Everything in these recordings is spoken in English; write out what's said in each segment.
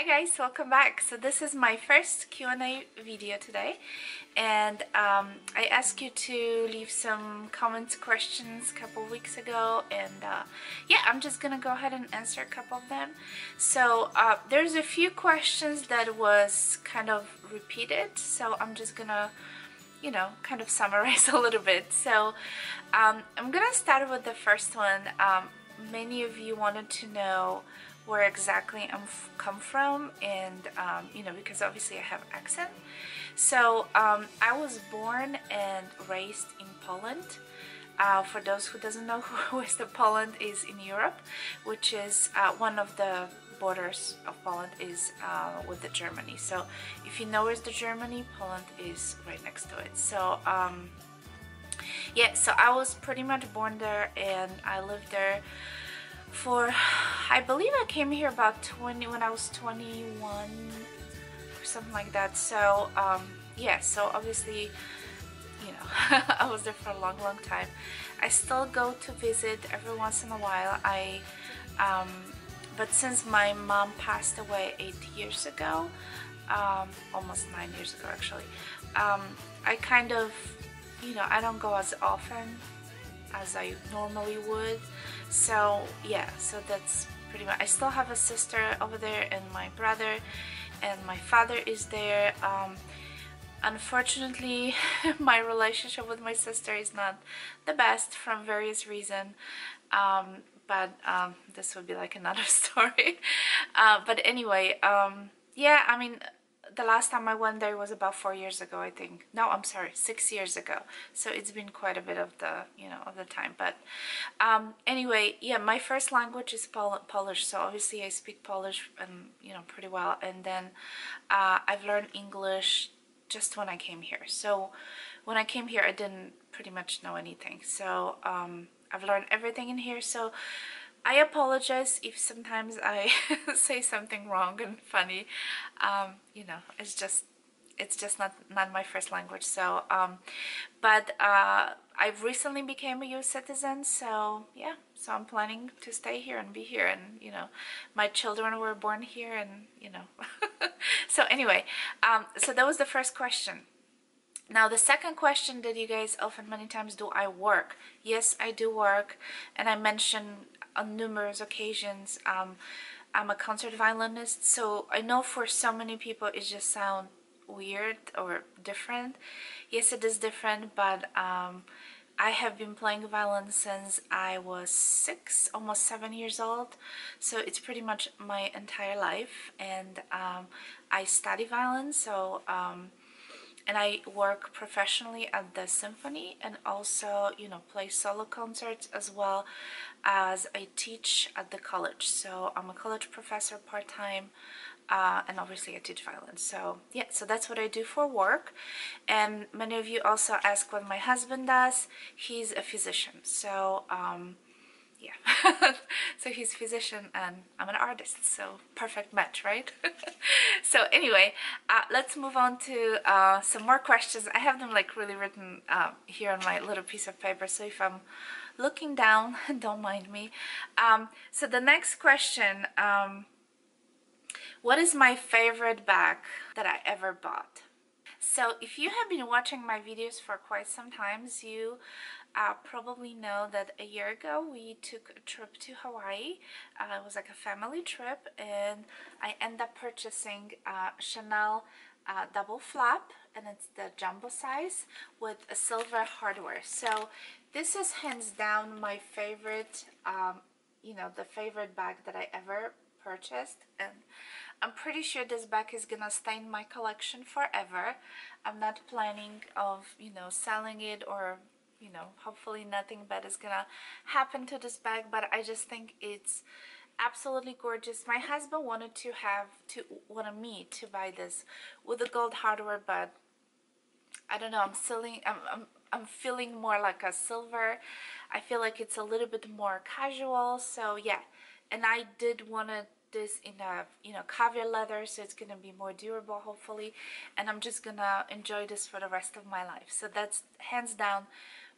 guys, welcome back. So this is my first Q&A video today, and I asked you to leave some comments, questions a couple weeks ago, and yeah, I'm just gonna go ahead and answer a couple of them. So there's a few questions that was kind of repeated, so I'm just gonna kind of summarize a little bit. So I'm gonna start with the first one. Many of you wanted to know where exactly I'm come from, and because obviously I have accent. So I was born and raised in Poland. For those who doesn't know, who Poland is in Europe, which is one of the borders of Poland is with the Germany. So if you know where's the Germany, Poland is right next to it. So yeah, so I was pretty much born there, and I lived there for, I believe I came here about when I was 21 or something like that. So yeah, so obviously I was there for a long time. I still go to visit every once in a while. But since my mom passed away 8 years ago, almost 9 years ago actually, I kind of I don't go as often as I normally would. So yeah, so that's pretty much. I still have a sister over there and my brother, and my father is there. Unfortunately, my relationship with my sister is not the best from various reasons, but this would be like another story. But anyway, yeah, I mean, the last time I went there was about 4 years ago, I think. No, I'm sorry, 6 years ago. So it's been quite a bit of the, of the time. But anyway, yeah, my first language is Polish. So obviously I speak Polish and, pretty well. And then I've learned English just when I came here. So when I came here, I didn't pretty much know anything. So I've learned everything in here. So I apologize if sometimes I say something wrong and funny. It's just not my first language. So but I've recently became a US citizen, so yeah, so I'm planning to stay here and be here, and my children were born here, and so anyway, so that was the first question. Now the second question that you guys often many times, do I work? Yes, I do work, and I mentioned on numerous occasions I'm a concert violinist. So I know for so many people it just sounds weird or different. Yes, it is different, but I have been playing violin since I was 6, almost 7 years old. So it's pretty much my entire life, and I study violin. So and I work professionally at the symphony, and also play solo concerts, as well as I teach at the college. So I'm a college professor part-time, and obviously I teach violin. So yeah, so that's what I do for work. And many of you also ask what my husband does. He's a physician. So yeah, so he's a physician and I'm an artist, so perfect match, right? So anyway, let's move on to some more questions. I have them like really written here on my little piece of paper, so if I'm looking down, don't mind me. So the next question, what is my favorite bag that I ever bought? So if you have been watching my videos for quite some time, you probably know that a year ago we took a trip to Hawaii. It was like a family trip, and I ended up purchasing Chanel double flap, and it's the jumbo size with a silver hardware. So this is hands down my favorite, the favorite bag that I ever purchased, and I'm pretty sure this bag is gonna stay in my collection forever. I'm not planning of selling it, or hopefully nothing bad is gonna happen to this bag, but I just think it's absolutely gorgeous. My husband wanted me to buy this with the gold hardware, but I don't know, I'm feeling more like a silver. I feel like it's a little bit more casual. So yeah, and I did want this in a caviar leather, so it's gonna be more durable hopefully, and I'm just gonna enjoy this for the rest of my life. So that's hands down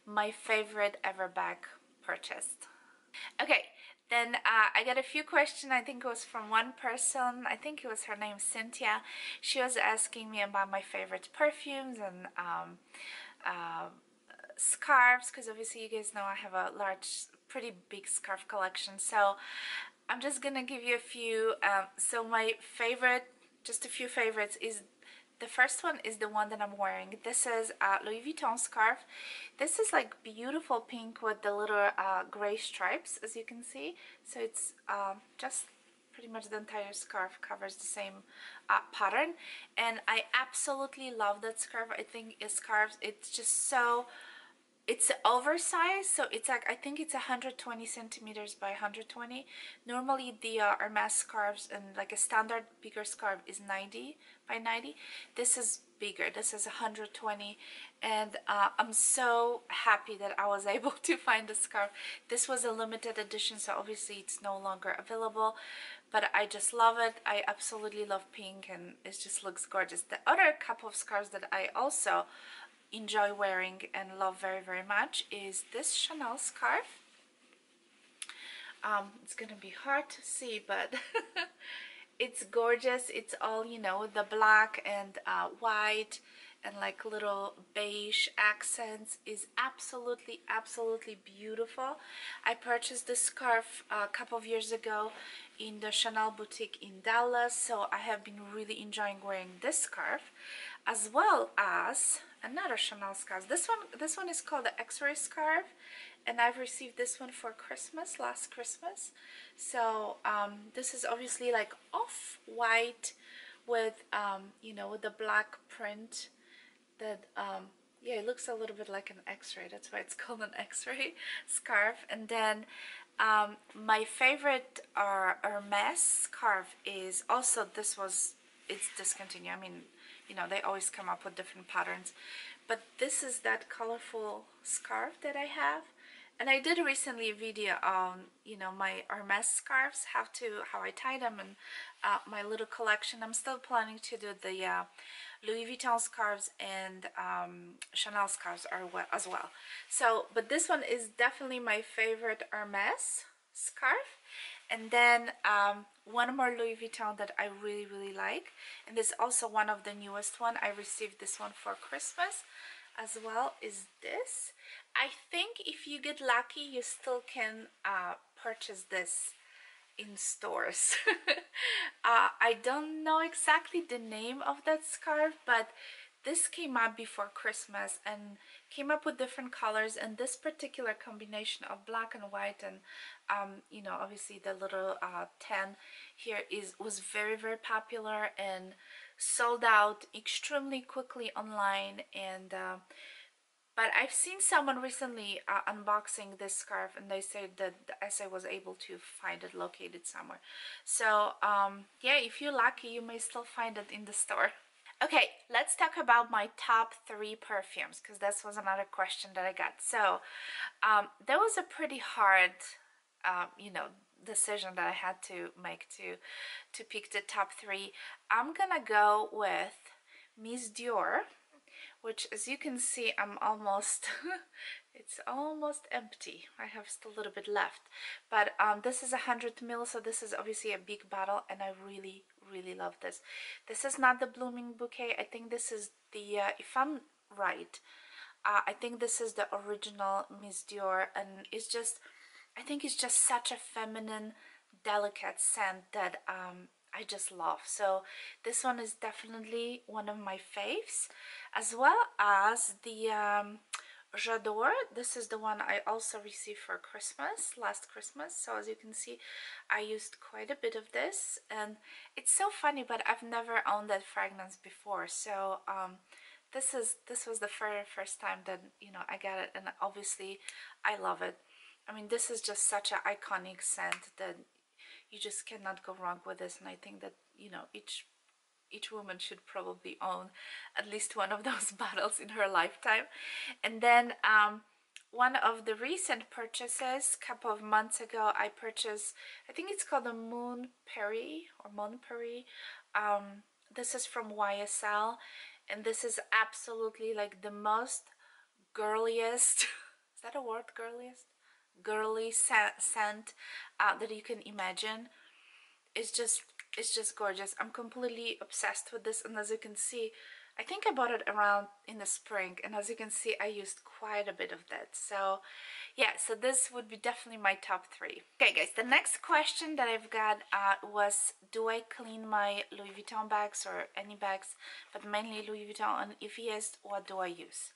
my favorite ever bag purchased. Okay, Then I got a few questions. I think it was from one person. I think it was her name, Cynthia. She was asking me about my favorite perfumes and scarves, because obviously you guys know I have a large, pretty big scarf collection. So I'm just gonna give you a few. So my favorite, just a few favorites, is the first one is the one that I'm wearing. This is a Louis Vuitton scarf. This is like beautiful pink with the little gray stripes, as you can see. So it's just pretty much the entire scarf covers the same pattern, and I absolutely love that scarf. I think it's just so, it's oversized, so it's like, I think it's 120 centimeters by 120. Normally the Hermes scarves and like a standard bigger scarf is 90 by 90. This is bigger. This is 120, and I'm so happy that I was able to find the scarf. This was a limited edition, so obviously it's no longer available, but I just love it. I absolutely love pink, and it just looks gorgeous. The other couple of scarves that I also enjoy wearing and love very, very much is this Chanel scarf. It's gonna be hard to see, but it's gorgeous. It's all, you know, the black and white and like little beige accents is absolutely, absolutely beautiful. I purchased this scarf a couple of years ago in the Chanel boutique in Dallas, so I have been really enjoying wearing this scarf, as well as another Chanel scarf. This one is called the X-ray scarf, and I've received this one for Christmas, last Christmas. So this is obviously like off-white with you know, with the black print that yeah, it looks a little bit like an X-ray. That's why it's called an X-ray scarf. And then my favorite Hermes scarf is also, it's discontinued. I mean, you know, they always come up with different patterns, but this is that colorful scarf that I have. And I did recently a video on, you know, my Hermes scarves, how I tie them, and my little collection. I'm still planning to do the Louis Vuitton scarves and Chanel scarves as well. So, but this one is definitely my favorite Hermes scarf. And then one more Louis Vuitton that I really, really like, and this is also one of the newest one. I received this one for Christmas as well, is this. I think if you get lucky, you still can purchase this in stores. I don't know exactly the name of that scarf, but this came up before Christmas and came up with different colors, and this particular combination of black and white and you know, obviously the little tan here was very, very popular and sold out extremely quickly online. And but I've seen someone recently unboxing this scarf, and they said that the essay was able to find it located somewhere. So yeah, if you're lucky, you may still find it in the store. Okay, let's talk about my top 3 perfumes, because this was another question that I got. So that was a pretty hard you know, decision that I had to make to pick the top 3. I'm gonna go with Miss Dior, which, as you can see, I'm almost it's almost empty. I have still a little bit left, but this is 100 ml, so this is obviously a big bottle, and I really, really love this. This is not the Blooming Bouquet. I think this is the if I'm right, I think this is the original Miss Dior, and it's just, I think it's just such a feminine, delicate scent that I just love. So this one is definitely one of my faves, as well as the J'adore. This is the one I also received for Christmas, last Christmas. So as you can see, I used quite a bit of this, and it's so funny, but I've never owned that fragrance before. So this was the very first time that, you know, I got it, and obviously I love it. I mean, this is just such an iconic scent that you just cannot go wrong with this, and I think that, you know, each woman should probably own at least one of those bottles in her lifetime. And then one of the recent purchases, a couple of months ago, I purchased, I think it's called a Mon Paris. This is from YSL, and this is absolutely like the most girliest is that a word, girliest? girly scent that you can imagine. It's just gorgeous. I'm completely obsessed with this, and as you can see, I think I bought it around in the spring, and as you can see, I used quite a bit of that. So yeah, so this would be definitely my top 3. Okay guys, the next question that I've got was, do I clean my Louis Vuitton bags or any bags, but mainly Louis Vuitton, and if yes, what do I use?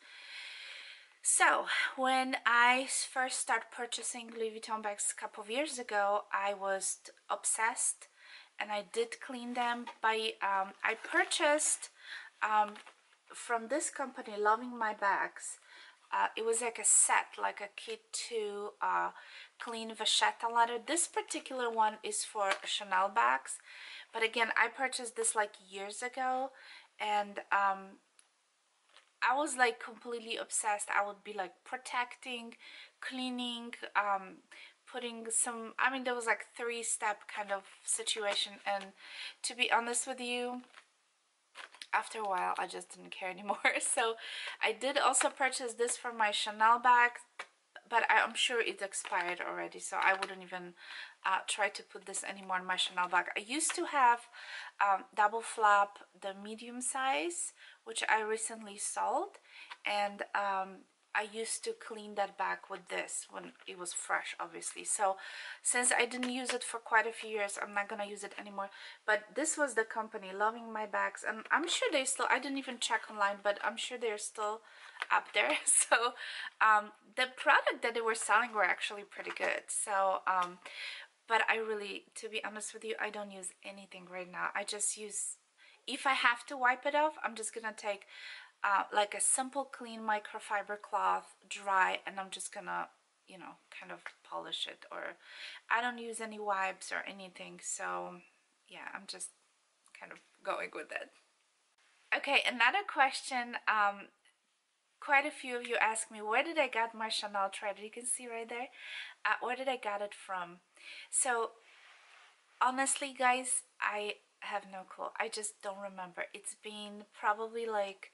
So when I first started purchasing Louis Vuitton bags a couple of years ago, I was obsessed, and I did clean them by I purchased from this company, Loving My Bags. It was like a set, like a kit to clean vachetta leather. This particular one is for Chanel bags, but again, I purchased this like years ago, and I was like completely obsessed. I would be like protecting, cleaning, putting some, I mean, there was like 3-step kind of situation, and to be honest with you, after a while I just didn't care anymore. So I did also purchase this for my Chanel bag, but I'm sure it's expired already, so I wouldn't even try to put this anymore in my Chanel bag. I used to have double flap, the medium size, which I recently sold, and I used to clean that bag with this when it was fresh, obviously. So since I didn't use it for quite a few years, I'm not gonna use it anymore. But this was the company, Loving My Bags, and I'm sure they still, I didn't even check online, but I'm sure they're still up there. So the product that they were selling were actually pretty good. So but I really, to be honest with you, I don't use anything right now. I just use, if I have to wipe it off, I'm just gonna take like a simple clean microfiber cloth, dry, and I'm just gonna, you know, kind of polish it. Or I don't use any wipes or anything, so yeah, I'm just kind of going with it. Okay, another question, quite a few of you asked me, where did I get my Chanel thread? You can see right there, where did I get it from? So honestly guys, I have no clue. I just don't remember. It's been probably like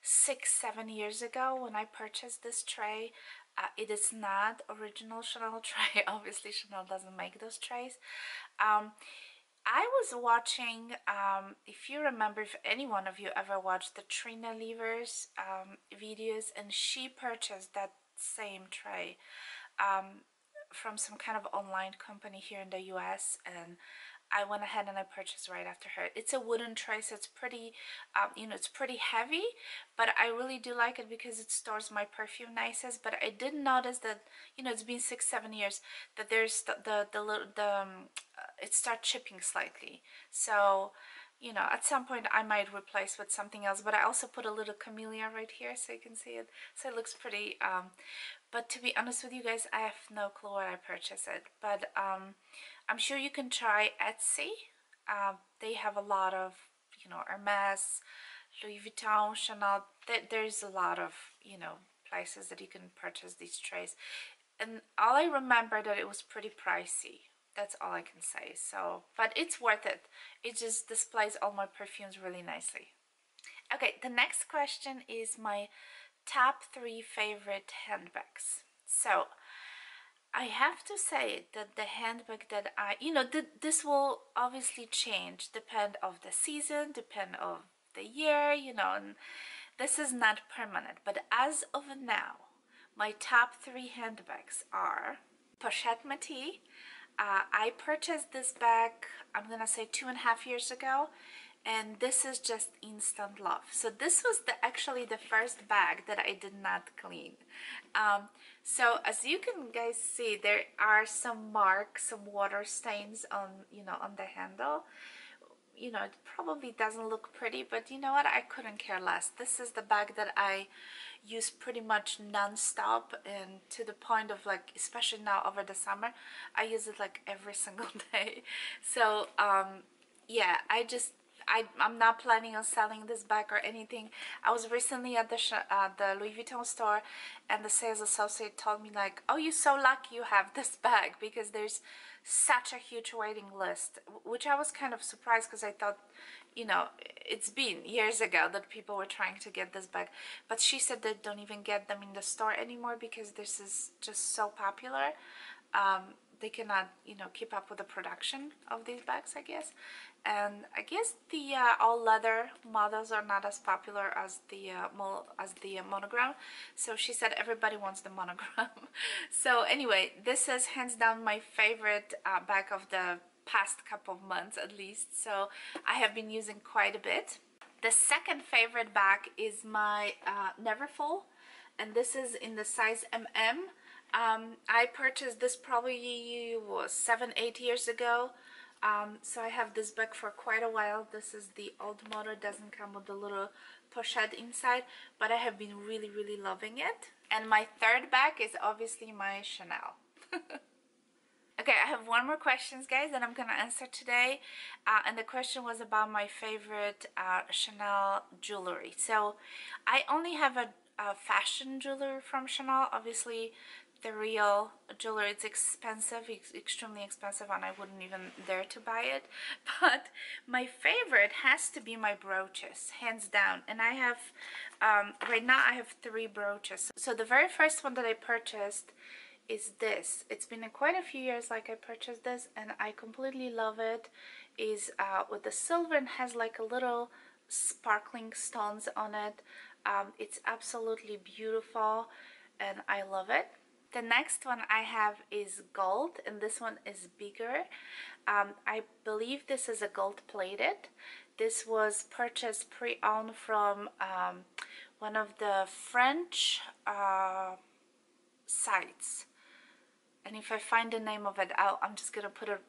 6-7 years ago when I purchased this tray. It is not original Chanel tray. Obviously Chanel doesn't make those trays. I was watching, if you remember, if any one of you ever watched the Trina Levers videos, and she purchased that same tray from some kind of online company here in the US, and I went ahead and I purchased right after her. It's a wooden tray, so it's pretty, you know, it's pretty heavy, but I really do like it because it stores my perfume nicest. But I did notice that, you know, it's been 6-7 years, that there's it starts chipping slightly. So, you know, at some point I might replace with something else. But I also put a little camellia right here so you can see it, so it looks pretty. But to be honest with you guys, I have no clue where I purchased it. But I'm sure you can try Etsy. They have a lot of, you know, Hermes, Louis Vuitton, Chanel. There's a lot of, you know, places that you can purchase these trays. And all I remember that it was pretty pricey. That's all I can say. So, but it's worth it. It just displays all my perfumes really nicely. Okay, the next question is my top 3 favorite handbags. So I have to say that the handbag that I, you know, this will obviously change, depend of the season, depend of the year, you know, and this is not permanent. But as of now, my top 3 handbags are Pochette Métis. I purchased this bag, I'm gonna say 2.5 years ago, and this is just instant love. So this was actually the first bag that I did not clean. So as you can guys see, there are some marks, some water stains on, you know, on the handle. You know, it probably doesn't look pretty, but you know what, I couldn't care less. This is the bag that I use pretty much non-stop, and to the point of like, especially now over the summer, I use it like every single day. So yeah, I'm not planning on selling this bag or anything. I was recently at the Louis Vuitton store, and the sales associate told me like, oh, you're so lucky you have this bag, because there's such a huge waiting list, which I was kind of surprised, because I thought, you know, it's been years ago that people were trying to get this bag, but she said they don't even get them in the store anymore because this is just so popular. They cannot, you know, keep up with the production of these bags, I guess. And I guess the all leather models are not as popular as the monogram. So she said everybody wants the monogram. So anyway, this is hands down my favorite bag of the past couple of months at least. So I have been using quite a bit. The second favorite bag is my Neverfull, and this is in the size MM. I purchased this probably 7-8 years ago. So I have this bag for quite a while. This is the old model. It doesn't come with the little pochette inside, but I have been really loving it. And my third bag is obviously my Chanel. Okay, I have one more question, guys, that I'm gonna answer today, and the question was about my favorite Chanel jewelry. So I only have a fashion jewelry from Chanel. Obviously the real jewelry, it's expensive, it's extremely expensive, and I wouldn't even dare to buy it. But my favorite has to be my brooches, hands down. And I have right now I have 3 brooches. So the very first one that I purchased is this. It's been quite a few years like I purchased this, and I completely love it. Is with the silver and has like a little sparkling stones on it. It's absolutely beautiful and I love it. The next one I have is gold, and this one is bigger. I believe this is a gold plated. This was purchased pre-owned from one of the French sites. And if I find the name of it out, I'm just gonna put it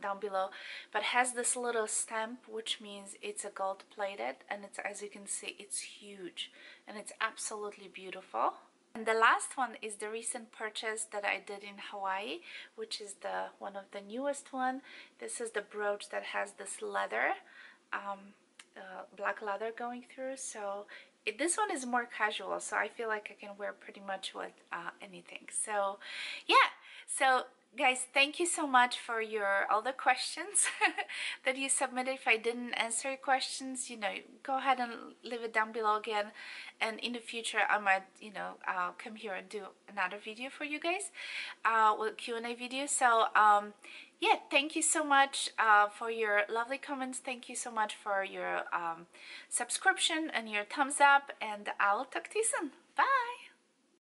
down below. But it has this little stamp, which means it's a gold plated, and it's, as you can see, it's huge and it's absolutely beautiful. And the last one is the recent purchase that I did in Hawaii, which is the one of the newest one. This is the brooch that has this leather, black leather going through. So this one is more casual, so I feel like I can wear pretty much with anything. So yeah, so guys, thank you so much for all the questions that you submitted. If I didn't answer your questions, you know, go ahead and leave it down below again, and in the future I might, you know, come here and do another video for you guys with Q&A video. So yeah, thank you so much for your lovely comments. Thank you so much for your subscription and your thumbs up, and I'll talk to you soon. Bye.